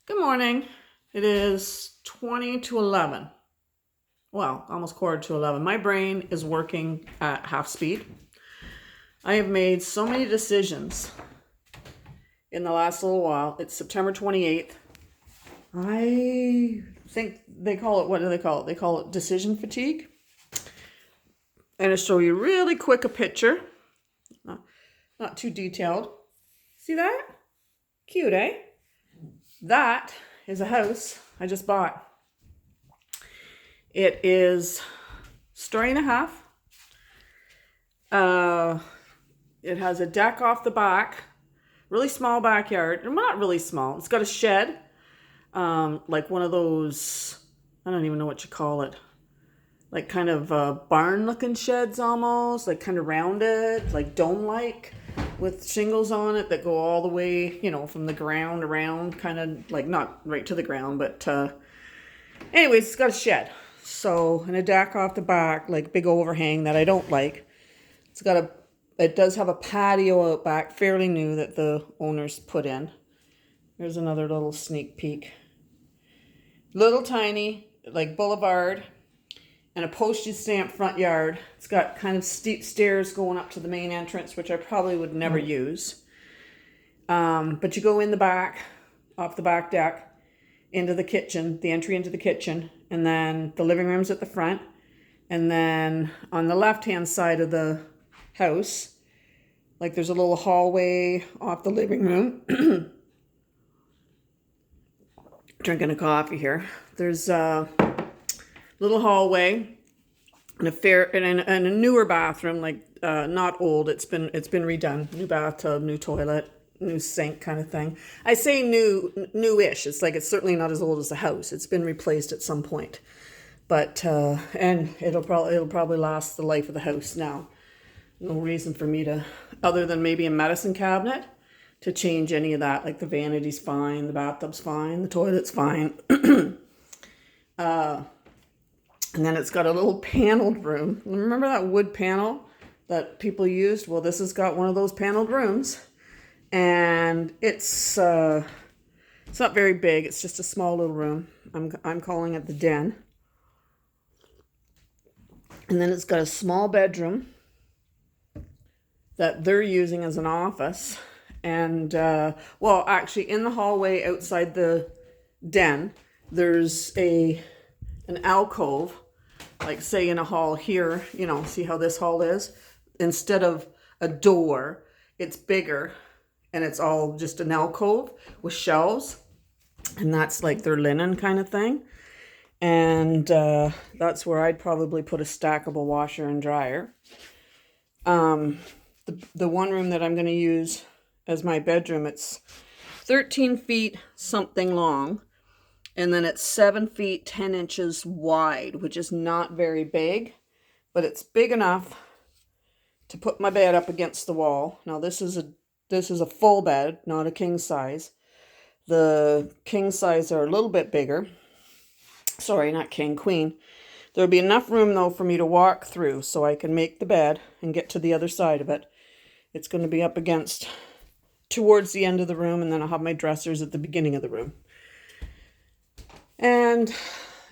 Good morning. It is 20 to 11. Well, almost quarter to 11. My brain is working at half speed. I have made so many decisions in the last little while. It's September 28th. I think they call it, what do they call it? They call it decision fatigue. And to show you really quick a picture, not too detailed. See that? Cute, eh? That is a house I just bought. It is story and a half. It has a deck off the back, really small backyard. Not really small. It's got a shed, like one of those, I don't even know what you call it, like kind of barn-looking sheds almost, like kind of rounded, like dome-like, with shingles on it that go all the way, from the ground around, kind of like not right to the ground, but anyways, it's got a shed. So, and a deck off the back, like big overhang that I don't like. It does have a patio out back, fairly new, that the owners put in. There's another little sneak peek. Little tiny, like boulevard, and a postage stamp front yard. It's got kind of steep stairs going up to the main entrance, which I probably would never use. But you go in the back, off the back deck, into the kitchen, the entry into the kitchen, and then the living room's at the front. And then on the left-hand side of the house, like there's a little hallway off the living room. Drinking a coffee here. There's a little hallway and a newer bathroom, like not old. It's been redone. New bathtub, new toilet, new sink, kind of thing. I say newish. It's like it's certainly not as old as the house. It's been replaced at some point, but and it'll probably last the life of the house now. No reason for me to, other than maybe a medicine cabinet, to change any of that. Like the vanity's fine, the bathtub's fine, the toilet's fine. And then it's got a little paneled room. Remember that wood panel that people used? Well, this has got one of those paneled rooms. And it's not very big. It's just a small little room. I'm calling it the den. And then it's got a small bedroom that they're using as an office. And, well, actually, in the hallway outside the den, there's an alcove, like say in a hall here, see how this hall is? Instead of a door, it's bigger, and it's all just an alcove with shelves. And that's like their linen kind of thing. And that's where I'd probably put a stackable washer and dryer. The one room that I'm going to use as my bedroom, it's 13 feet something long, and then it's 7 feet 10 inches wide, which is not very big, but it's big enough to put my bed up against the wall. Now this is a full bed, not a king size. The king size are a little bit bigger. Sorry, not king, queen. There'll be enough room though for me to walk through so I can make the bed and get to the other side of it. It's going to be up against towards the end of the room, and then I'll have my dressers at the beginning of the room. And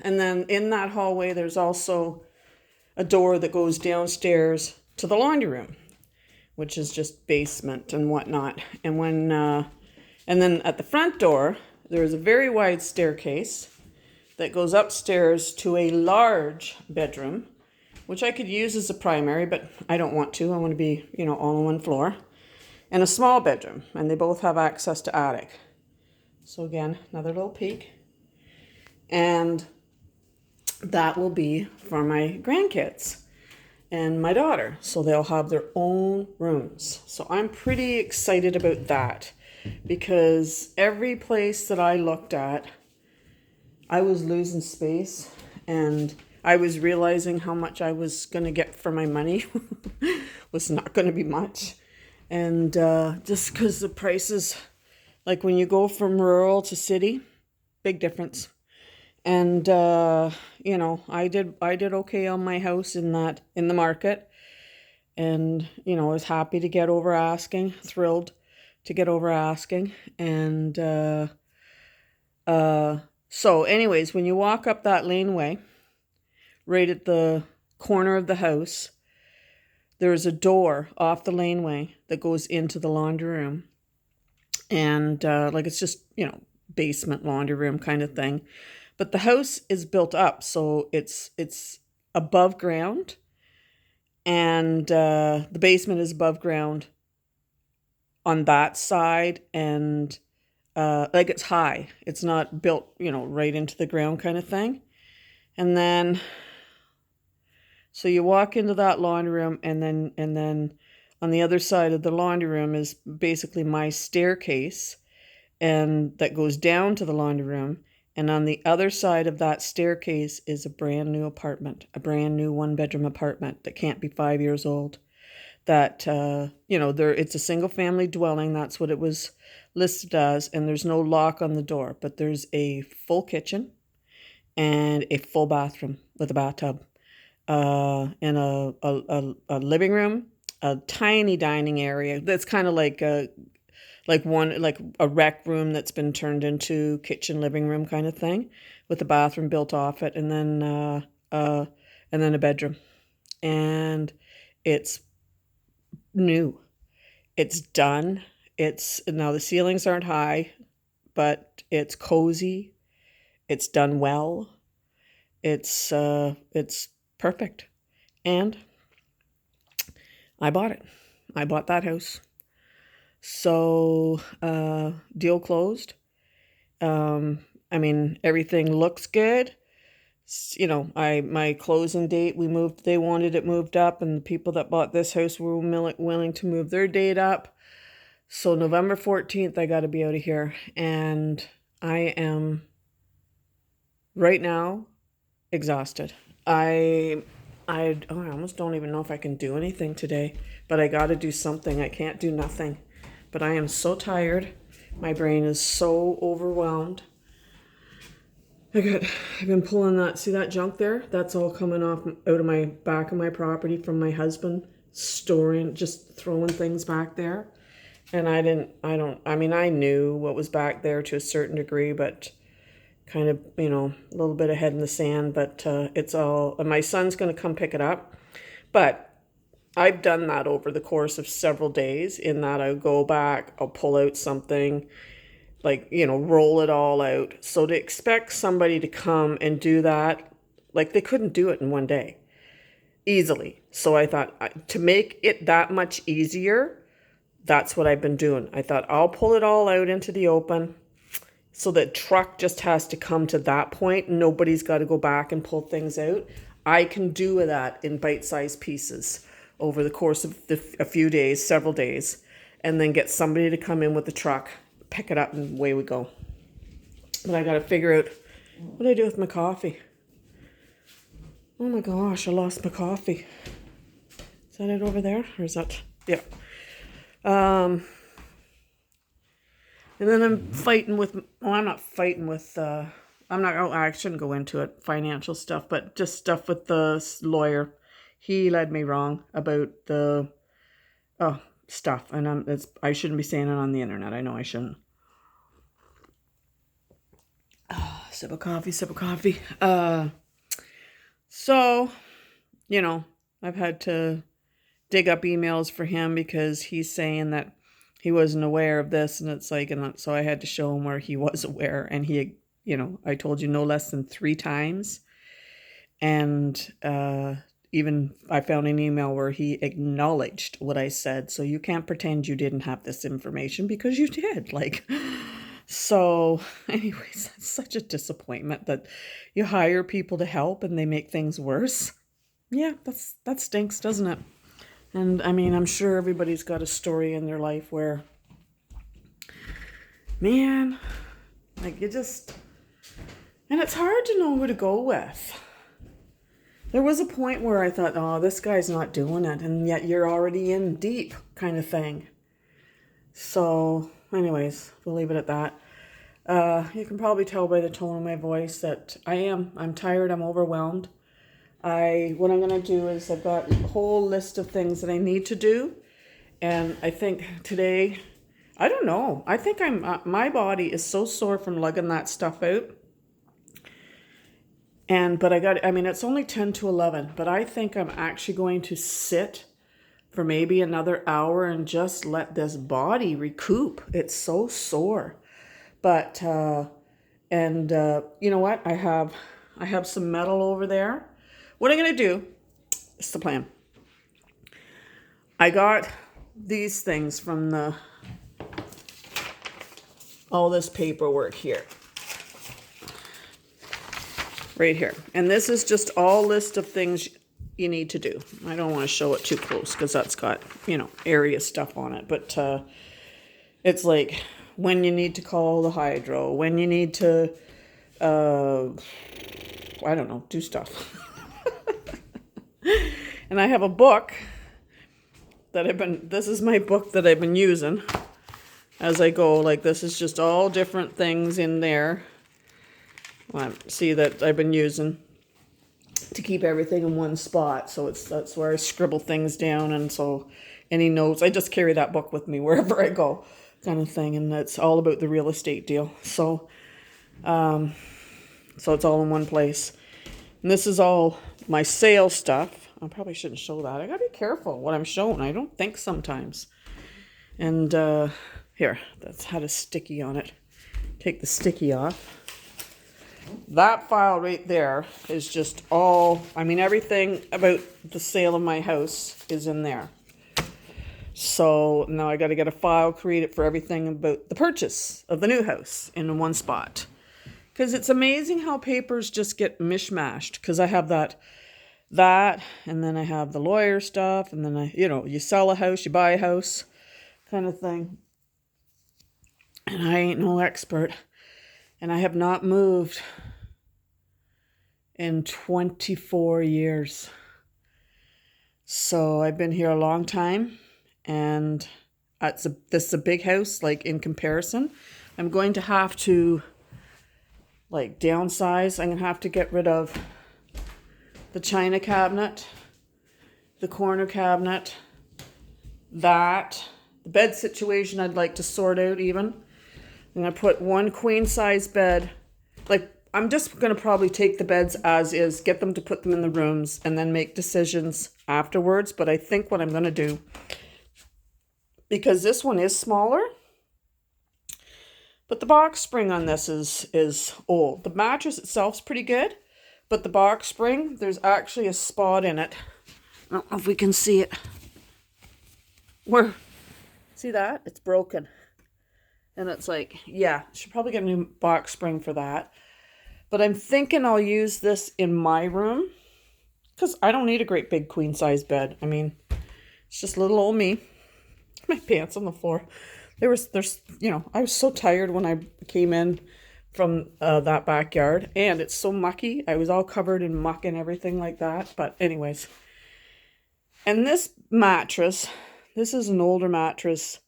then in that hallway, there's also a door that goes downstairs to the laundry room, which is just basement and whatnot. And and then at the front door, there is a very wide staircase that goes upstairs to a large bedroom, which I could use as a primary, but I don't want to. I want to be, all on one floor. And a small bedroom, and they both have access to attic. So again, another little peek. And that will be for my grandkids and my daughter. So they'll have their own rooms. So I'm pretty excited about that, because every place that I looked at, I was losing space, and I was realizing how much I was going to get for my money was not going to be much. And just because the prices, like when you go from rural to city, big difference. And I did okay on my house in the market, and I was happy to get over asking, thrilled to get over asking, and So anyways, when you walk up that laneway, right at the corner of the house, there's a door off the laneway that goes into the laundry room. And like it's just, basement laundry room kind of thing. But the house is built up, so it's above ground, and the basement is above ground on that side, and like it's high. It's not built, right into the ground kind of thing. And then so you walk into that laundry room, and then on the other side of the laundry room is basically my staircase, and that goes down to the laundry room. And on the other side of that staircase is a brand new apartment, a brand new 1-bedroom apartment that can't be 5 years old. That, it's a single family dwelling. That's what it was listed as. And there's no lock on the door, but there's a full kitchen and a full bathroom with a bathtub, and a living room, a tiny dining area that's kind of like a rec room that's been turned into kitchen, living room kind of thing, with a bathroom built off it, and then a bedroom. And it's new. It's done. It's now the ceilings aren't high, but it's cozy. It's done well. It's perfect. And I bought it. I bought that house. So, deal closed. Everything looks good. My closing date, they wanted it moved up, and the people that bought this house were willing to move their date up. So November 14th, I got to be out of here. And I am right now exhausted. I almost don't even know if I can do anything today, but I got to do something. I can't do nothing. But I am so tired. My brain is so overwhelmed. I've been pulling that junk there? That's all coming off out of my back of my property from my husband just throwing things back there. And I knew what was back there to a certain degree, but kind of, a little bit of head in the sand, but it's all, my son's going to come pick it up. But I've done that over the course of several days, in that I'll go back, I'll pull out something, roll it all out. So to expect somebody to come and do that, they couldn't do it in one day easily. So I thought, to make it that much easier, that's what I've been doing. I thought, I'll pull it all out into the open, so that truck just has to come to that point. Nobody's got to go back and pull things out. I can do that in bite-sized pieces over the course of a few days, several days, and then get somebody to come in with the truck, pick it up, and away we go. But I got to figure out, what do I do with my coffee? Oh my gosh, I lost my coffee. Is that it over there? Or is that, yeah. And then I'm not fighting with, I shouldn't go into it, financial stuff, but just stuff with the lawyer. He led me wrong about the stuff, and I shouldn't be saying it on the internet. I know I shouldn't. Sip of coffee. So, I've had to dig up emails for him because he's saying that he wasn't aware of this, and it's so I had to show him where he was aware, and he, I told you, no less than 3 times. And even I found an email where he acknowledged what I said. So you can't pretend you didn't have this information, because you did. So anyways, that's such a disappointment that you hire people to help and they make things worse. Yeah, that stinks, doesn't it? And I'm sure everybody's got a story in their life where, man, and it's hard to know who to go with. There was a point where I thought, oh, this guy's not doing it, and yet you're already in deep kind of thing. So anyways, we'll leave it at that. You can probably tell by the tone of my voice that I'm tired, I'm overwhelmed. What I'm going to do is, I've got a whole list of things that I need to do. And I think today I don't know. I think my body is so sore from lugging that stuff out. But I mean, it's only 10 to 11, but I think I'm actually going to sit for maybe another hour and just let this body recoup. It's so sore. But, you know what? I have some metal over there. What I'm going to do, it's the plan. I got these things from all this paperwork here. Right here. And this is just all list of things you need to do. I don't want to show it too close because that's got, area stuff on it. But it's like when you need to call the hydro, when you need to, I don't know, do stuff. And I have a book this is my book that I've been using as I go. Like, this is just all different things in there. See that I've been using to keep everything in one spot. So that's where I scribble things down. And so any notes, I just carry that book with me wherever I go, kind of thing. And it's all about the real estate deal. So it's all in one place. And this is all my sales stuff. I probably shouldn't show that. I gotta be careful what I'm showing. I don't think sometimes. And here, that's had a sticky on it. Take the sticky off. That file right there is just everything about the sale of my house is in there. So now I got to get a file created for everything about the purchase of the new house in one spot. Because it's amazing how papers just get mishmashed. Because I have that, and then I have the lawyer stuff, and then you sell a house, you buy a house, kind of thing. And I ain't no expert. And I have not moved in 24 years. So I've been here a long time. And this is a big house, like, in comparison. I'm going to have to, like, downsize. I'm going to have to get rid of the china cabinet, the corner cabinet, the bed situation I'd like to sort out even. I'm going to put one queen size bed. Like, I'm just going to probably take the beds as is, get them to put them in the rooms, and then make decisions afterwards. But I think what I'm going to do, because this one is smaller, but the box spring on this is old. The mattress itself's pretty good, but the box spring, there's actually a spot in it. I don't know if we can see it. See that? It's broken. And it's like, yeah, should probably get a new box spring for that. But I'm thinking I'll use this in my room because I don't need a great big queen size bed. I mean, it's just little old me. My pants on the floor. I was so tired when I came in from that backyard, and it's so mucky. I was all covered in muck and everything like that. But anyways, and this mattress, this is an older mattress,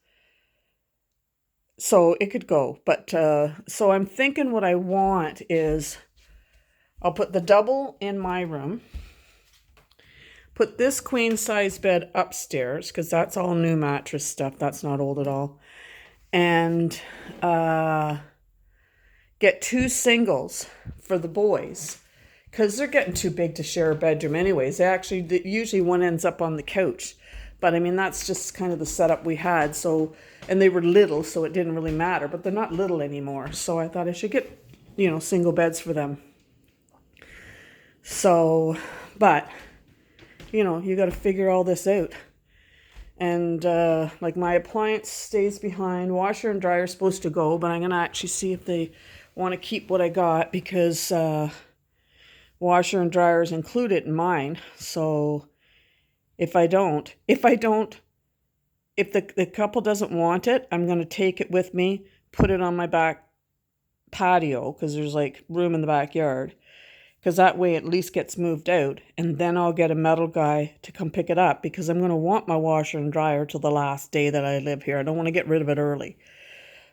so it could go. But so I'm thinking what I want is I'll put the double in my room, put this queen size bed upstairs, because that's all new mattress stuff. That's not old at all. And get 2 singles for the boys, because they're getting too big to share a bedroom anyways. Usually one ends up on the couch. But I mean, that's just kind of the setup we had. So, and they were little, so it didn't really matter. But they're not little anymore. So I thought I should get, single beds for them. So, but, you got to figure all this out. And like, my appliance stays behind. Washer and dryer is supposed to go, but I'm going to actually see if they want to keep what I got, because washer and dryer is included in mine. So if the couple doesn't want it, I'm going to take it with me, put it on my back patio, because there's like room in the backyard, because that way it at least gets moved out, and then I'll get a metal guy to come pick it up, because I'm going to want my washer and dryer till the last day that I live here. I don't want to get rid of it early.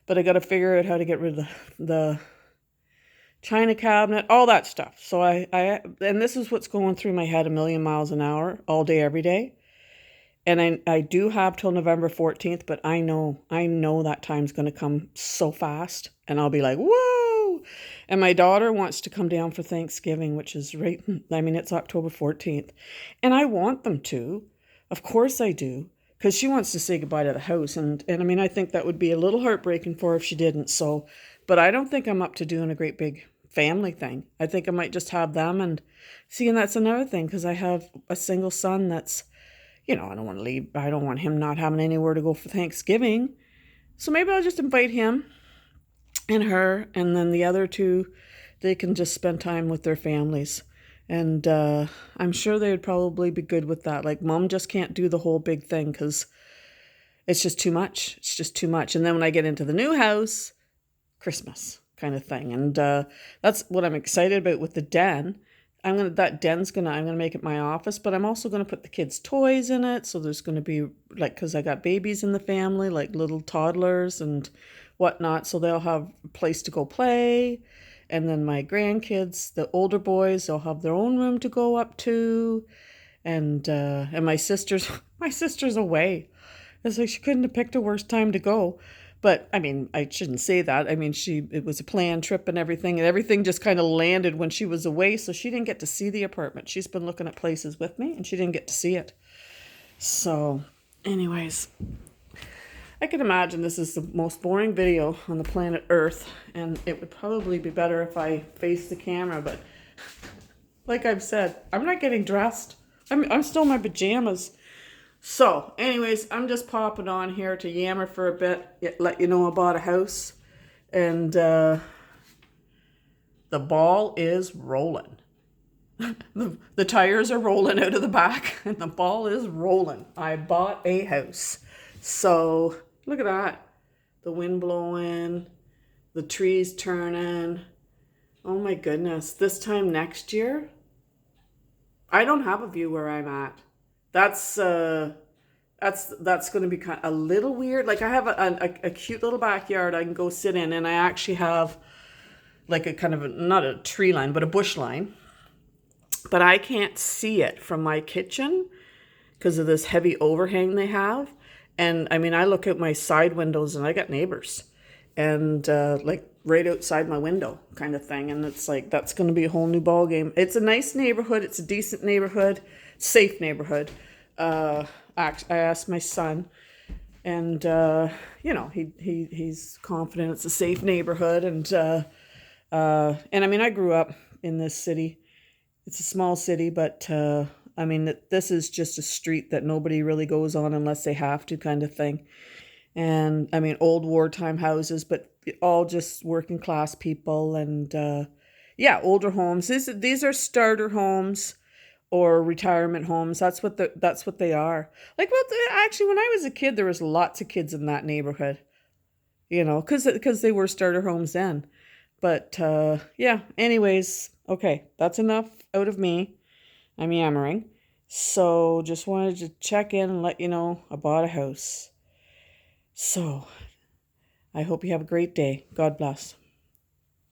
But I got to figure out how to get rid of the china cabinet, all that stuff. So and this is what's going through my head a million miles an hour, all day, every day. And I do have till November 14th, but I know that time's going to come so fast, and I'll be like, whoa. And my daughter wants to come down for Thanksgiving, which is right, I mean, it's October 14th. And I want them to. Of course I do. Because she wants to say goodbye to the house. And I mean, I think that would be a little heartbreaking for her if she didn't. So, but I don't think I'm up to doing a great big family thing. I think I might just have them. And see, and that's another thing, because I have a single son that's, I don't want to leave. I don't want him not having anywhere to go for Thanksgiving. So maybe I'll just invite him and her, and then the other two, they can just spend time with their families. And I'm sure they would probably be good with that. Like, Mom just can't do the whole big thing because it's just too much. It's just too much. And then when I get into the new house, Christmas kind of thing. And that's what I'm excited about with the den. I'm gonna make it my office, but I'm also gonna put the kids' toys in it. So there's gonna be because I got babies in the family, like little toddlers and whatnot. So they'll have a place to go play. And then my grandkids, the older boys, they'll have their own room to go up to. And my sister's away. It's like she couldn't have picked a worse time to go. But I mean, I shouldn't say that. I mean, it was a planned trip and everything just kind of landed when she was away. So she didn't get to see the apartment. She's been looking at places with me, and she didn't get to see it. So anyways, I can imagine this is the most boring video on the planet Earth, and it would probably be better if I faced the camera, but like I've said, I'm not getting dressed. I'm still in my pajamas. So, anyways, I'm just popping on here to yammer for a bit, let you know I bought a house, and the ball is rolling. The tires are rolling out of the back, and the ball is rolling. I bought a house. So, look at that. The wind blowing, the trees turning. Oh my goodness. This time next year, I don't have a view where I'm at. That's going to be kind of a little weird. Like, I have a cute little backyard I can go sit in, and I actually have like a kind of not a tree line, but a bush line. But I can't see it from my kitchen because of this heavy overhang they have. And I mean, I look out my side windows and I got neighbors, and like right outside my window kind of thing. And it's like, that's going to be a whole new ball game. It's a nice neighborhood. It's a decent neighborhood, safe neighborhood. I asked my son, and he's confident it's a safe neighborhood. And I mean, I grew up in this city. It's a small city, but I mean, this is just a street that nobody really goes on unless they have to, kind of thing. And I mean, old wartime houses, but all just working class people, and older homes. These are starter homes or retirement homes. That's what they are. Like, well, actually, when I was a kid, there was lots of kids in that neighborhood. Because they were starter homes then. But anyways, okay, that's enough out of me. I'm yammering. So just wanted to check in and let you know I bought a house. So I hope you have a great day. God bless.